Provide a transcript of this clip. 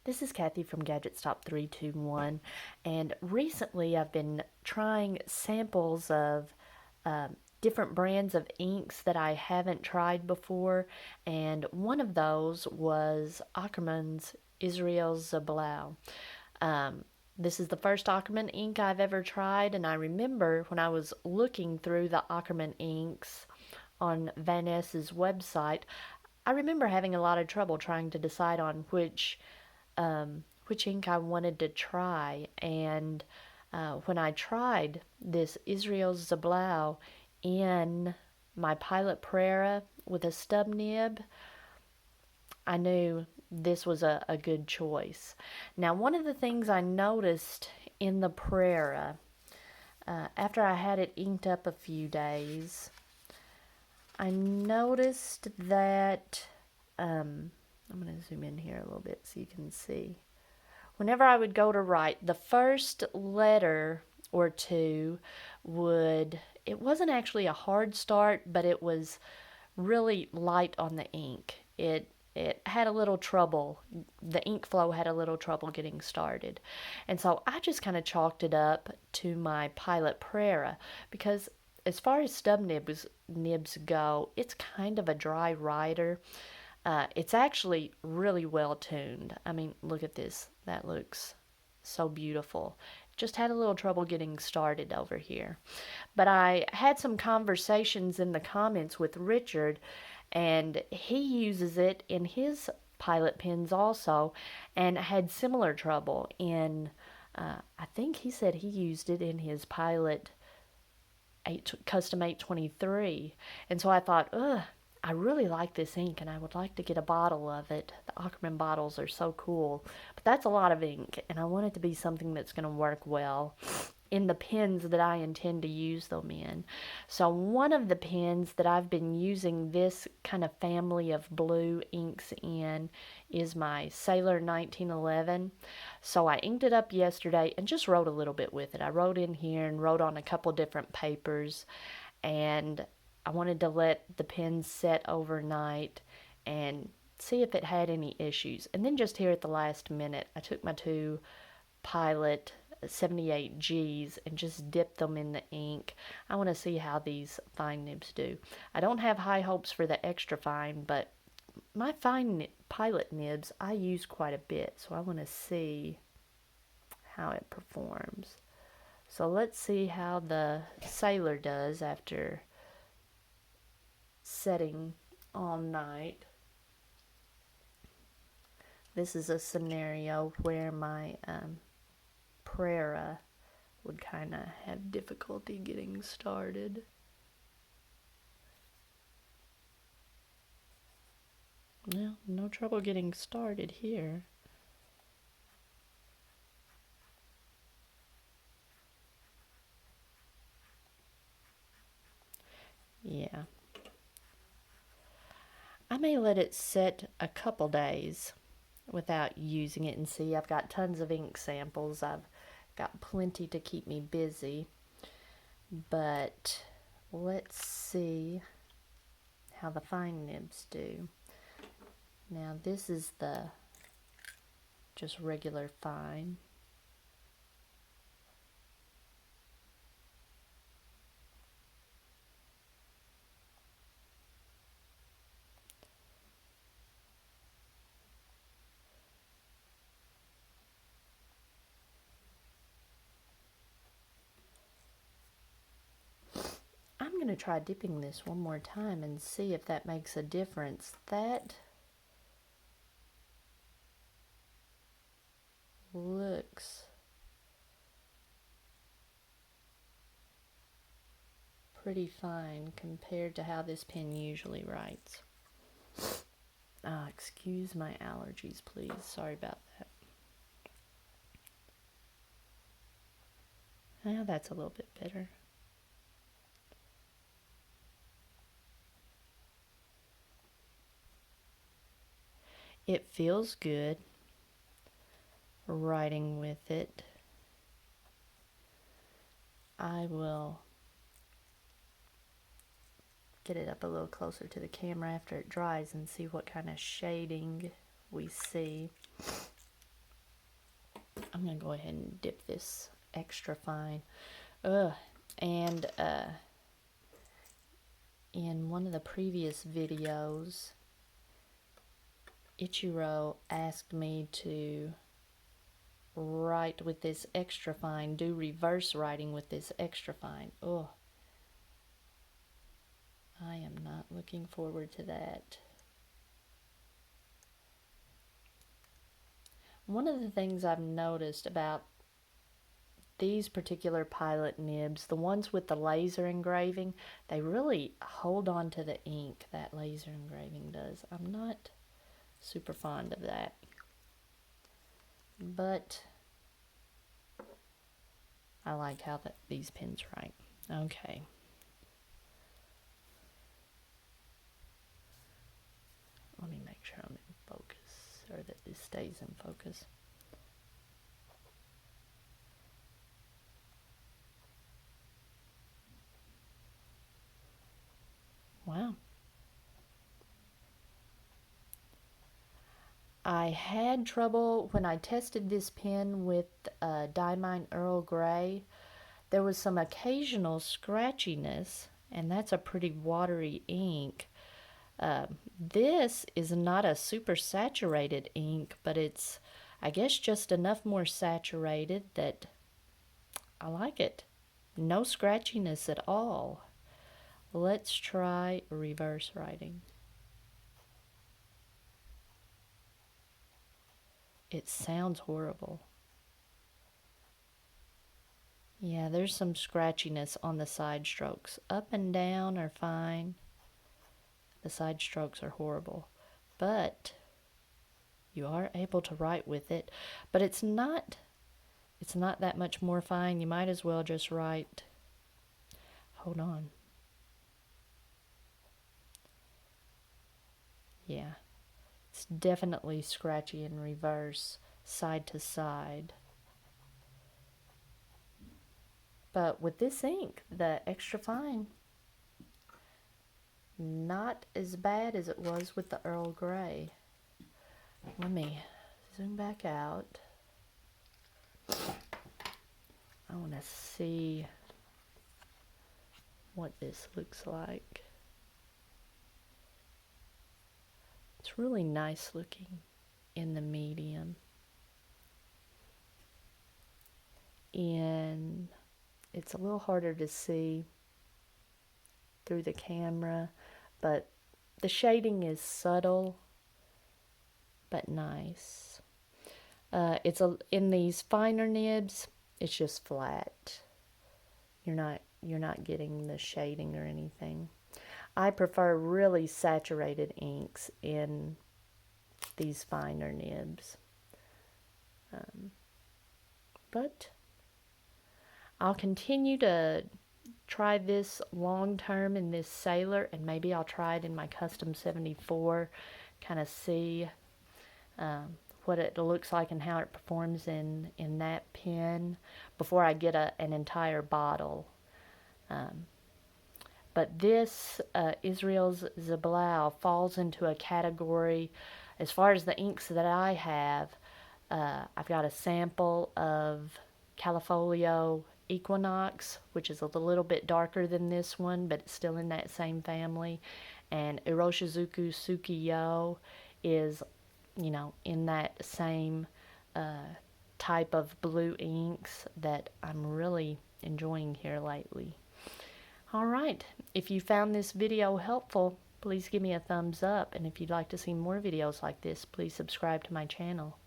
This is Kathy from Gadgets Top 321, and recently I've been trying samples of different brands of inks that I haven't tried before, and one of those was Akkerman's Israel Zeeblauw. Um, this is the first Ackerman ink I've ever tried, and I remember when I was looking through the Ackerman inks on Van Ness's website, I remember having a lot of trouble trying to decide on which ink I wanted to try. And when I tried this Israel Zeeblauw in my Pilot Prera with a stub nib, I knew this was a good choice. Now, one of the things I noticed in the Prera, after I had it inked up a few days, I noticed that, I'm going to zoom in here a little bit so you can see. Whenever I would go to write, the first letter or two it wasn't actually a hard start, but it was really light on the ink. It had a little trouble. The ink flow had a little trouble getting started. And so I just kind of chalked it up to my Pilot Prera because as far as nibs go, it's kind of a dry writer. It's actually really well tuned. I mean, look at this. That looks so beautiful. Just had a little trouble getting started over here. But I had some conversations in the comments with Richard, and he uses it in his pilot pens also, and had similar trouble in, I think he said he used it in his pilot custom 823. And so I thought, I really like this ink and I would like to get a bottle of it. The Akkerman bottles are so cool. But that's a lot of ink and I want it to be something that's going to work well in the pens that I intend to use them in. So one of the pens that I've been using this kind of family of blue inks in is my Sailor 1911. So I inked it up yesterday and just wrote a little bit with it. I wrote in here and wrote on a couple different papers, and I wanted to let the pen set overnight and see if it had any issues. And then just here at the last minute, I took my two Pilot 78Gs and just dip them in the ink. I want to see how these fine nibs do. I don't have high hopes for the extra fine, but my fine Pilot nibs I use quite a bit, so I want to see how it performs. So let's see how the Sailor does after setting all night. This is a scenario where my Prera would kind of have difficulty getting started. Well, no trouble getting started here. Yeah. I may let it sit a couple days without using it and see. I've got tons of ink samples. I've got plenty to keep me busy. But let's see how the fine nibs do. Now this is the just regular fine. I'm going to try dipping this one more time and see if that makes a difference. That looks pretty fine compared to how this pen usually writes. Excuse my allergies, please. Sorry about that. Now that's a little bit better. It feels good writing with it. I will get it up a little closer to the camera after it dries and see what kind of shading we see. I'm going to go ahead and dip this extra fine. Ugh. And in one of the previous videos, Ichiro asked me to write with this extra fine, do reverse writing with this extra fine. Oh, I am not looking forward to that. One of the things I've noticed about these particular pilot nibs, the ones with the laser engraving, they really hold on to the ink. That laser engraving does. I'm not super fond of that. But I like how these pens write. Okay. Let me make sure I'm in focus, or that this stays in focus. Wow. I had trouble when I tested this pen with Diamine Earl Grey. There was some occasional scratchiness, and that's a pretty watery ink. This is not a super saturated ink, but it's, I guess, just enough more saturated that I like it. No scratchiness at all. Let's try reverse writing. It sounds horrible. Yeah, there's some scratchiness on the side strokes. Up and down are fine. The side strokes are horrible. But you are able to write with it. But it's not that much more fine. You might as well just write. Hold on. Yeah. It's definitely scratchy in reverse, side to side. But with this ink, the extra fine, not as bad as it was with the Earl Grey. Let me zoom back out. I want to see what this looks like. It's really nice looking in the medium. And it's a little harder to see through the camera, but the shading is subtle but nice. In these finer nibs, it's just flat. You're not getting the shading or anything. I prefer really saturated inks in these finer nibs. But I'll continue to try this long term in this Sailor, and maybe I'll try it in my Custom 74, kind of see what it looks like and how it performs in that pen before I get an entire bottle. But this Israel's Zeeblauw falls into a category, as far as the inks that I have, I've got a sample of Califolio Equinox, which is a little bit darker than this one, but it's still in that same family. And Iroshizuku Tsukiyo is, in that same type of blue inks that I'm really enjoying here lately. All right, if you found this video helpful, please give me a thumbs up. And if you'd like to see more videos like this, please subscribe to my channel.